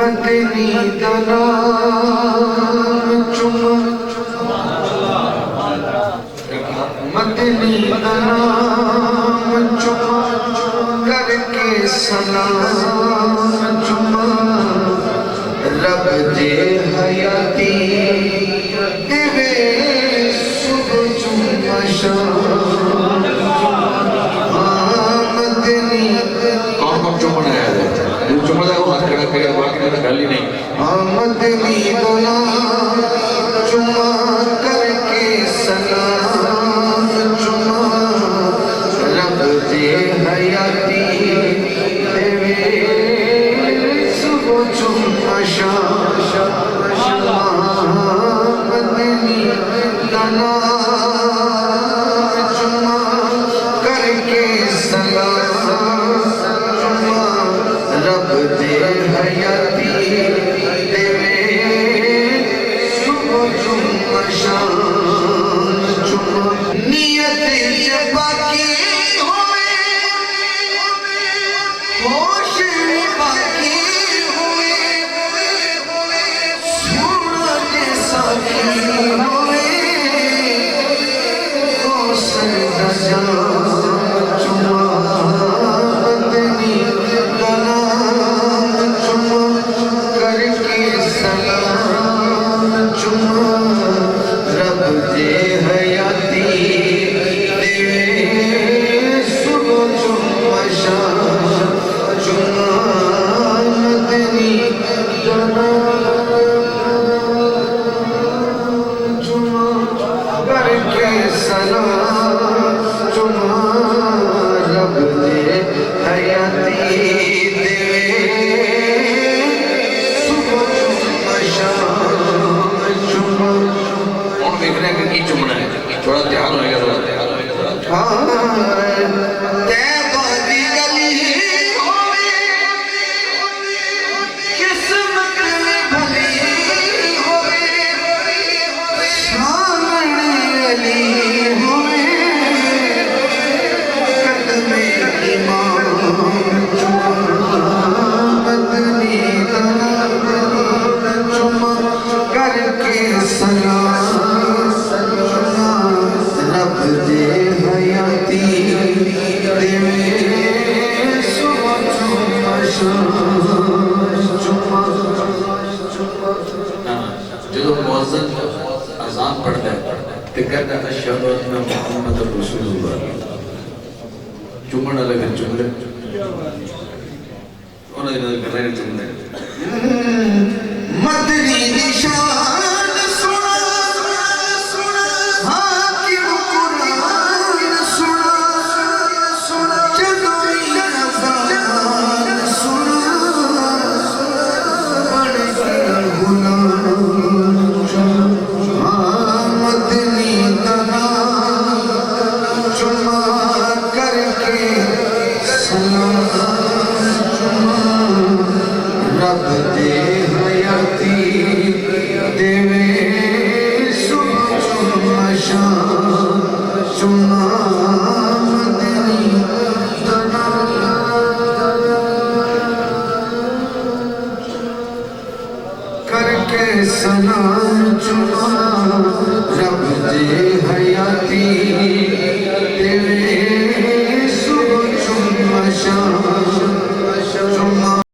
मदनी दा चुमा मदनी दा चुमा करके सलाम चुमा रब दे हयाती देवे सुबह चुमा शाम मदनी कौन चुमा है चुमा वो हाथ खड़ा करे बाकी तो गाली नहीं मदनी दा चुमा करके सलाम चुमा रब दे हयाती देवे सुबह चुमा शाम मदनी दा चुमा करके सलाम चुमा रब दे हयाती देवे सुबह चुमा शाम चुमा नियत जब बाकी होवे होश बाकी होवे सूरत साकी होवे कौसर दा चुमा मदनी दा चुमा करके सलाम चुमा रब दे हयाती देवे सुबह चुमा शाम चुमा मदनी दा चुमा करके सलाम चुमा रब दे हयाती देवे सुबह चुमा शाम चुमा कौन देखने का की चुमना है थोड़ा ध्यान होएगा थोड़ा ध्यान तैबा दी गली होवे किस्मत में भली होवे सामने अली होवे कदमे इमाम चुमा मदनी दा चुमा करके सलाम चुमा रब दे हयाती देवे सुबह चुमा शाम चुमा जो मुअज्जिन अज़ान पढ़ता है तो कहता है अशहदु अन्ना मुहम्मद रसूलुल्लाह चुमना लगे चुमले उन्हें इधर कर रहे चुमले मदनी निशान सुना हाकिम कुरान सुना जदोई अज़ान सुना बड़ के गुलाम चुमा मदनी दा चुमा करके सलाम चुमा रब दे हयाती देवे सुबह चुमा शाम चुमा मदनी दा करके सलाम चुमा रब दे हयाती